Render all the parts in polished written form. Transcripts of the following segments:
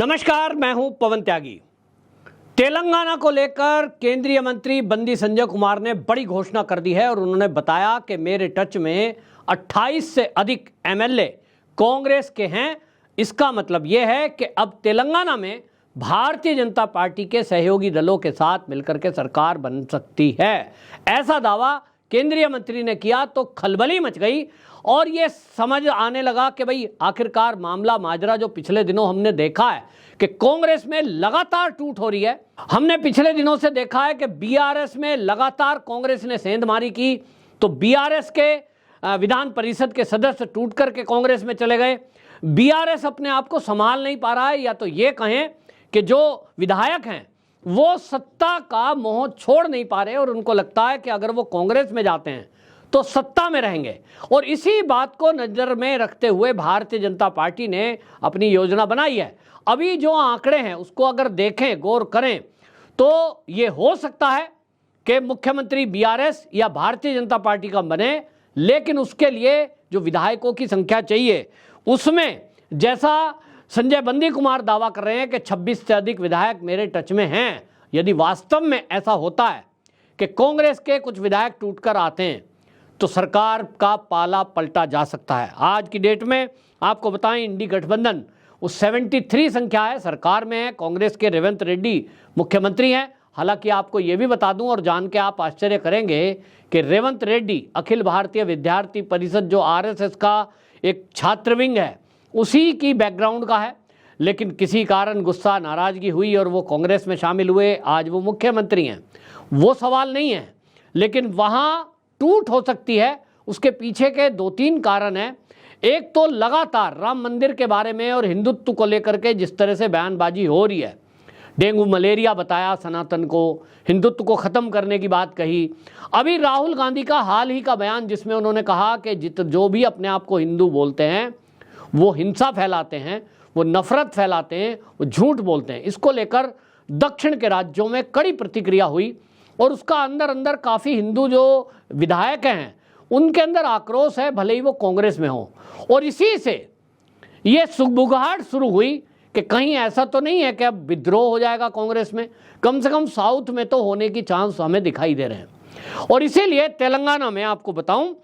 नमस्कार, मैं हूं पवन त्यागी। तेलंगाना को लेकर केंद्रीय मंत्री बंदी संजय कुमार ने बड़ी घोषणा कर दी है और उन्होंने बताया कि मेरे टच में 28 से अधिक एमएलए कांग्रेस के हैं। इसका मतलब यह है कि अब तेलंगाना में भारतीय जनता पार्टी के सहयोगी दलों के साथ मिलकर के सरकार बन सकती है। ऐसा दावा केंद्रीय मंत्री ने किया तो खलबली मच गई और ये समझ आने लगा कि भाई आखिरकार मामला माजरा जो पिछले दिनों हमने देखा है कि कांग्रेस में लगातार टूट हो रही है। हमने पिछले दिनों से देखा है कि बीआरएस में लगातार कांग्रेस ने सेंधमारी की, तो बीआरएस के विधान परिषद के सदस्य टूट करके कांग्रेस में चले गए। बीआरएस अपने आप को संभाल नहीं पा रहा है, या तो ये कहें कि जो विधायक हैं वो सत्ता का मोह छोड़ नहीं पा रहे और उनको लगता है कि अगर वो कांग्रेस में जाते हैं तो सत्ता में रहेंगे। और इसी बात को नजर में रखते हुए भारतीय जनता पार्टी ने अपनी योजना बनाई है। अभी जो आंकड़े हैं उसको अगर देखें, गौर करें, तो ये हो सकता है कि मुख्यमंत्री बीआरएस या भारतीय जनता पार्टी का बने, लेकिन उसके लिए जो विधायकों की संख्या चाहिए उसमें जैसा संजय बंदी कुमार दावा कर रहे हैं कि 26 से अधिक विधायक मेरे टच में हैं, यदि वास्तव में ऐसा होता है कि कांग्रेस के कुछ विधायक टूटकर आते हैं तो सरकार का पाला पलटा जा सकता है। आज की डेट में आपको बताएं, इंडी गठबंधन उस 73 संख्या है, सरकार में है। कांग्रेस के रेवंत रेड्डी मुख्यमंत्री हैं। हालांकि आपको ये भी बता दूं और जान के आप आश्चर्य करेंगे कि रेवंत रेड्डी अखिल भारतीय विद्यार्थी परिषद जो आरएसएस का एक छात्र विंग है उसी की बैकग्राउंड का है, लेकिन किसी कारण गुस्सा नाराजगी हुई और वो कांग्रेस में शामिल हुए। आज वो मुख्यमंत्री हैं, वो सवाल नहीं है, लेकिन वहाँ टूट हो सकती है। उसके पीछे के 2-3 कारण हैं। एक तो लगातार राम मंदिर के बारे में और हिंदुत्व को लेकर के जिस तरह से बयानबाजी हो रही है, डेंगू मलेरिया बताया सनातन को, हिंदुत्व को ख़त्म करने की बात कही। अभी राहुल गांधी का हाल ही का बयान जिसमें उन्होंने कहा कि जो भी अपने आप को हिंदू बोलते हैं वो हिंसा फैलाते हैं, वो नफरत फैलाते हैं, वो झूठ बोलते हैं। इसको लेकर दक्षिण के राज्यों में कड़ी प्रतिक्रिया हुई और उसका अंदर अंदर काफ़ी हिंदू जो विधायक हैं उनके अंदर आक्रोश है, भले ही वो कांग्रेस में हो। और इसी से ये सुगबुगाहट शुरू हुई कि कहीं ऐसा तो नहीं है कि अब विद्रोह हो जाएगा कांग्रेस में। कम से कम साउथ में तो होने की चांस हमें दिखाई दे रहे हैं। और इसीलिए तेलंगाना में आपको बताऊं,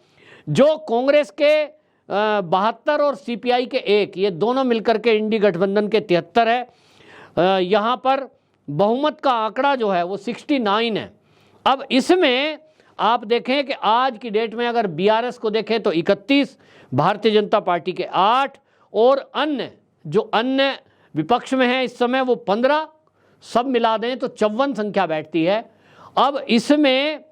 जो कांग्रेस के 72 और सीपीआई के 1, ये दोनों मिलकर के इंडी गठबंधन के 73 है। यहाँ पर बहुमत का आंकड़ा जो है वो 69 है। अब इसमें आप देखें कि आज की डेट में अगर बीआरएस को देखें तो 31, भारतीय जनता पार्टी के 8 और अन्य विपक्ष में है इस समय वो 15, सब मिला दें तो 54 संख्या बैठती है। अब इसमें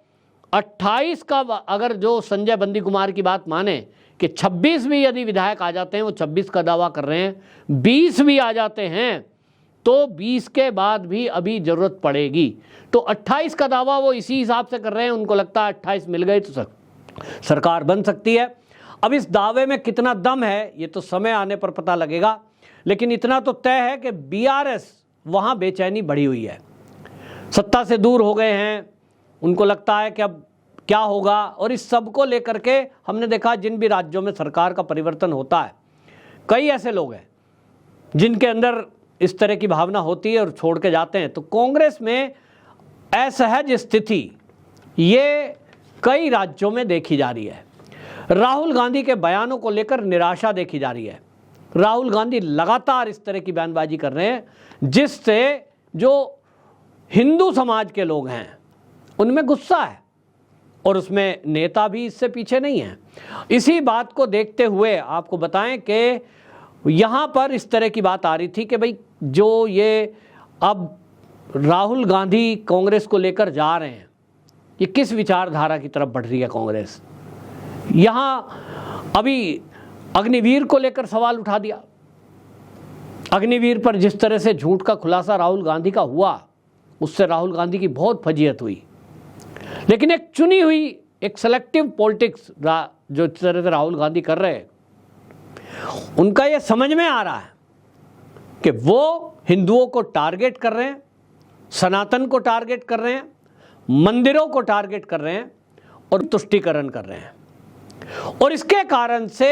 28 का अगर जो संजय बंदी कुमार की बात माने कि 26 भी यदि विधायक आ जाते हैं, वो 26 का दावा कर रहे हैं, 20 भी आ जाते हैं तो 20 के बाद भी अभी जरूरत पड़ेगी। तो 28 का दावा वो इसी हिसाब से कर रहे हैं, उनको लगता है 28 मिल गए तो सरकार बन सकती है। अब इस दावे में कितना दम है ये तो समय आने पर पता लगेगा, लेकिन इतना तो तय है कि बीआरएस वहाँ बेचैनी बढ़ी हुई है, सत्ता से दूर हो गए हैं, उनको लगता है कि अब क्या होगा। और इस सब को लेकर के हमने देखा जिन भी राज्यों में सरकार का परिवर्तन होता है, कई ऐसे लोग हैं जिनके अंदर इस तरह की भावना होती है और छोड़ के जाते हैं। तो कांग्रेस में असहज स्थिति ये कई राज्यों में देखी जा रही है। राहुल गांधी के बयानों को लेकर निराशा देखी जा रही है। राहुल गांधी लगातार इस तरह की बयानबाजी कर रहे हैं जिससे जो हिंदू समाज के लोग हैं उनमें गुस्सा है और उसमें नेता भी इससे पीछे नहीं है। इसी बात को देखते हुए आपको बताएं कि यहाँ पर इस तरह की बात आ रही थी कि भाई जो ये अब राहुल गांधी कांग्रेस को लेकर जा रहे हैं, ये किस विचारधारा की तरफ बढ़ रही है कांग्रेस। यहाँ अभी अग्निवीर को लेकर सवाल उठा दिया। अग्निवीर पर जिस तरह से झूठ का खुलासा राहुल गांधी का हुआ उससे राहुल गांधी की बहुत फजीहत हुई, लेकिन एक चुनी हुई एक सेलेक्टिव पॉलिटिक्स जो इस तरह से राहुल गांधी कर रहे हैं, उनका ये समझ में आ रहा है कि वो हिंदुओं को टारगेट कर रहे हैं, सनातन को टारगेट कर रहे हैं, मंदिरों को टारगेट कर रहे हैं और तुष्टीकरण कर रहे हैं। और इसके कारण से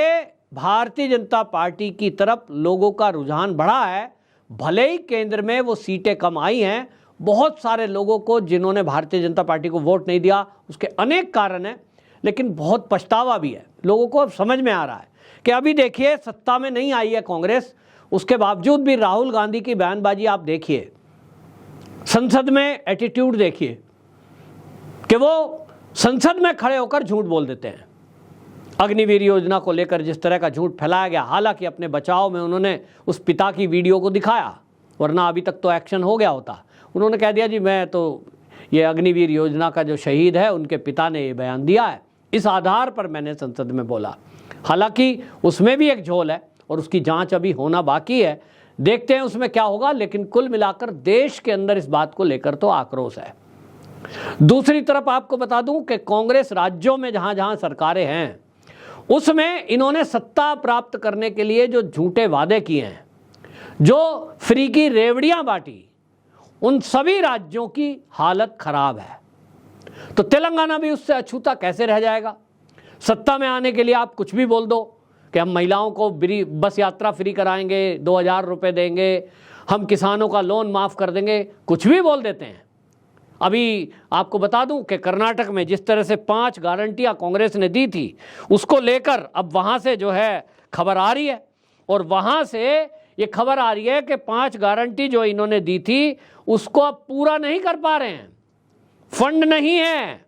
भारतीय जनता पार्टी की तरफ लोगों का रुझान बढ़ा है। भले ही केंद्र में वो सीटें कम आई हैं, बहुत सारे लोगों को जिन्होंने भारतीय जनता पार्टी को वोट नहीं दिया, उसके अनेक कारण हैं, लेकिन बहुत पछतावा भी है। लोगों को अब समझ में आ रहा है कि अभी देखिए सत्ता में नहीं आई है कांग्रेस, उसके बावजूद भी राहुल गांधी की बयानबाजी आप देखिए, संसद में एटीट्यूड देखिए कि वो संसद में खड़े होकर झूठ बोल देते हैं। अग्निवीर योजना को लेकर जिस तरह का झूठ फैलाया गया, हालांकि अपने बचाव में उन्होंने उस पिता की वीडियो को दिखाया, वरना अभी तक तो एक्शन हो गया होता। उन्होंने कह दिया जी मैं तो ये अग्निवीर योजना का जो शहीद है उनके पिता ने ये बयान दिया है, इस आधार पर मैंने संसद में बोला। हालांकि उसमें भी एक झोल है और उसकी जांच अभी होना बाकी है, देखते हैं उसमें क्या होगा। लेकिन कुल मिलाकर देश के अंदर इस बात को लेकर तो आक्रोश है। दूसरी तरफ आपको बता दूं कि कांग्रेस राज्यों में जहां जहां सरकारें हैं उसमें इन्होंने सत्ता प्राप्त करने के लिए जो झूठे वादे किए हैं, जो फ्री की रेवड़ियां बांटी, उन सभी राज्यों की हालत खराब है। तो तेलंगाना भी उससे अछूता कैसे रह जाएगा? सत्ता में आने के लिए आप कुछ भी बोल दो कि हम महिलाओं को बस यात्रा फ्री कराएंगे, 2000 रुपये देंगे, हम किसानों का लोन माफ़ कर देंगे, कुछ भी बोल देते हैं। अभी आपको बता दूं कि कर्नाटक में जिस तरह से 5 गारंटियां कांग्रेस ने दी थी, उसको लेकर अब वहां से जो है खबर आ रही है, और वहां से ये खबर आ रही है कि 5 गारंटी जो इन्होंने दी थी उसको अब पूरा नहीं कर पा रहे हैं, फंड नहीं है।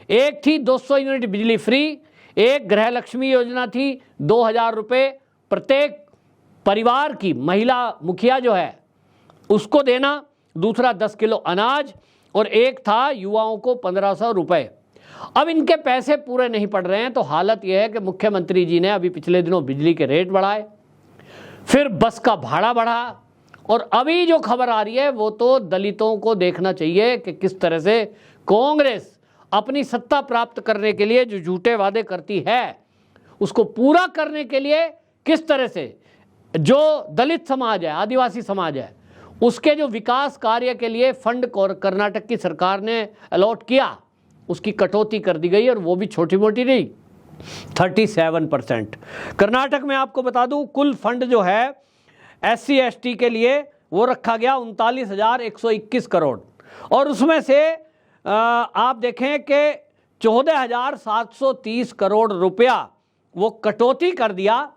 एक थी 200 यूनिट बिजली फ्री, एक गृह लक्ष्मी योजना थी 2000 रुपये प्रत्येक परिवार की महिला मुखिया जो है उसको देना, दूसरा 10 किलो अनाज, और एक था युवाओं को 1500 रुपये। अब इनके पैसे पूरे नहीं पड़ रहे हैं, तो हालत यह है कि मुख्यमंत्री जी ने अभी पिछले दिनों बिजली के रेट बढ़ाए, फिर बस का भाड़ा बढ़ा, और अभी जो खबर आ रही है वो तो दलितों को देखना चाहिए कि किस तरह से कांग्रेस अपनी सत्ता प्राप्त करने के लिए जो झूठे वादे करती है उसको पूरा करने के लिए किस तरह से जो दलित समाज है, आदिवासी समाज है, उसके जो विकास कार्य के लिए फंड कर्नाटक की सरकार ने अलॉट किया उसकी कटौती कर दी गई, और वो भी छोटी मोटी नहीं, 37%। कर्नाटक में आपको बता दूं कुल फंड जो है SC ST के लिए वो रखा गया 39,121 करोड़, और उसमें से आप देखें कि 14,730 करोड़ रुपया वो कटौती कर दिया,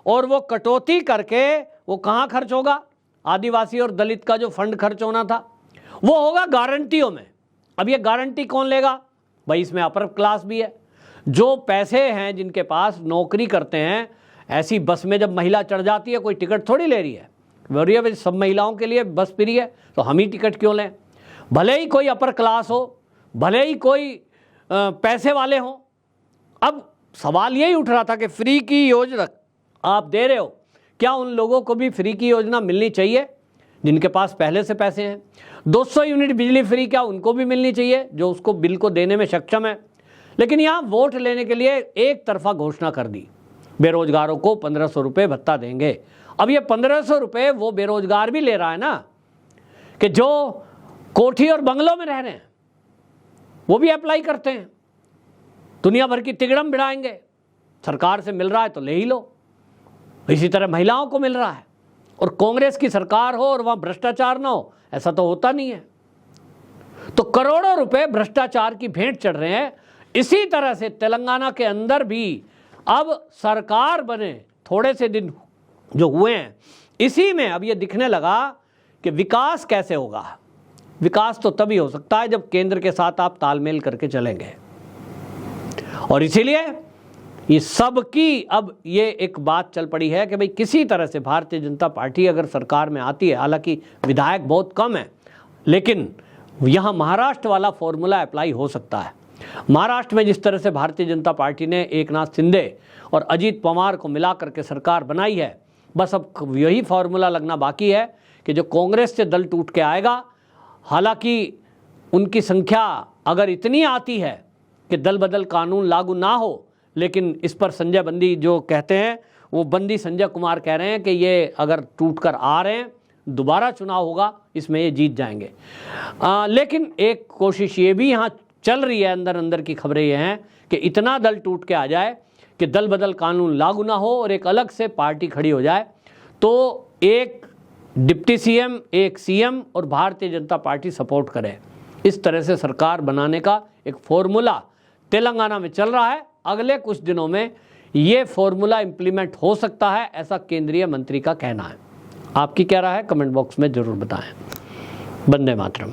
और वो कटौती करके वो कहाँ खर्च होगा? आदिवासी और दलित का जो फंड खर्च होना था वो होगा गारंटियों में। अब ये गारंटी कौन लेगा भाई? इसमें अपर क्लास भी है, जो पैसे हैं जिनके पास नौकरी करते हैं। ऐसी बस में जब महिला चढ़ जाती है कोई टिकट थोड़ी ले रही है, बोल रही है सब महिलाओं के लिए बस फ्री है तो हम ही टिकट क्यों लें? भले ही कोई अपर क्लास हो, भले ही कोई पैसे वाले हों। अब सवाल यही उठ रहा था कि फ्री की योजना आप दे रहे हो, क्या उन लोगों को भी फ्री की योजना मिलनी चाहिए जिनके पास पहले से पैसे हैं? 200 यूनिट बिजली फ्री क्या उनको भी मिलनी चाहिए जो उसको बिल को देने में सक्षम है? लेकिन यहाँ वोट लेने के लिए एक तरफा घोषणा कर दी, बेरोजगारों को 1500 रुपये भत्ता देंगे। अब ये 1500 रुपये वो बेरोजगार भी ले रहा है ना, कि जो कोठी और बंगलों में रह रहे हैं वो भी अप्लाई करते हैं, दुनिया भर की तिगड़म भिड़ाएंगे, सरकार से मिल रहा है तो ले ही लो। इसी तरह महिलाओं को मिल रहा है, और कांग्रेस की सरकार हो और वहां भ्रष्टाचार ना हो, ऐसा तो होता नहीं है। तो करोड़ों रुपए भ्रष्टाचार की भेंट चढ़ रहे हैं। इसी तरह से तेलंगाना के अंदर भी अब सरकार बने थोड़े से दिन जो हुए हैं, इसी में अब ये दिखने लगा कि विकास कैसे होगा। विकास तो तभी हो सकता है जब केंद्र के साथ आप तालमेल करके चलेंगे, और इसीलिए ये सब की अब ये एक बात चल पड़ी है कि भाई किसी तरह से भारतीय जनता पार्टी अगर सरकार में आती है, हालांकि विधायक बहुत कम है, लेकिन यहाँ महाराष्ट्र वाला फॉर्मूला अप्लाई हो सकता है। महाराष्ट्र में जिस तरह से भारतीय जनता पार्टी ने एकनाथ शिंदे और अजीत पवार को मिला करके सरकार बनाई है, बस अब यही फॉर्मूला लगना बाकी है कि जो कांग्रेस से दल टूट के आएगा, हालांकि उनकी संख्या अगर इतनी आती है कि दल बदल कानून लागू ना हो, लेकिन इस पर संजय बंदी जो कहते हैं, वो बंदी संजय कुमार कह रहे हैं कि ये अगर टूट कर आ रहे हैं, दोबारा चुनाव होगा, इसमें ये जीत जाएंगे। लेकिन एक कोशिश ये भी यहाँ चल रही है, अंदर अंदर की खबरें ये हैं कि इतना दल टूट के आ जाए कि दल बदल कानून लागू ना हो और एक अलग से पार्टी खड़ी हो जाए, तो एक डिप्टी सीएम, एक सीएम और भारतीय जनता पार्टी सपोर्ट करे। इस तरह से सरकार बनाने का एक फॉर्मूला तेलंगाना में चल रहा है। अगले कुछ दिनों में ये फॉर्मूला इंप्लीमेंट हो सकता है, ऐसा केंद्रीय मंत्री का कहना है। आपकी क्या राय है? कमेंट बॉक्स में जरूर बताएं। वंदे मातरम।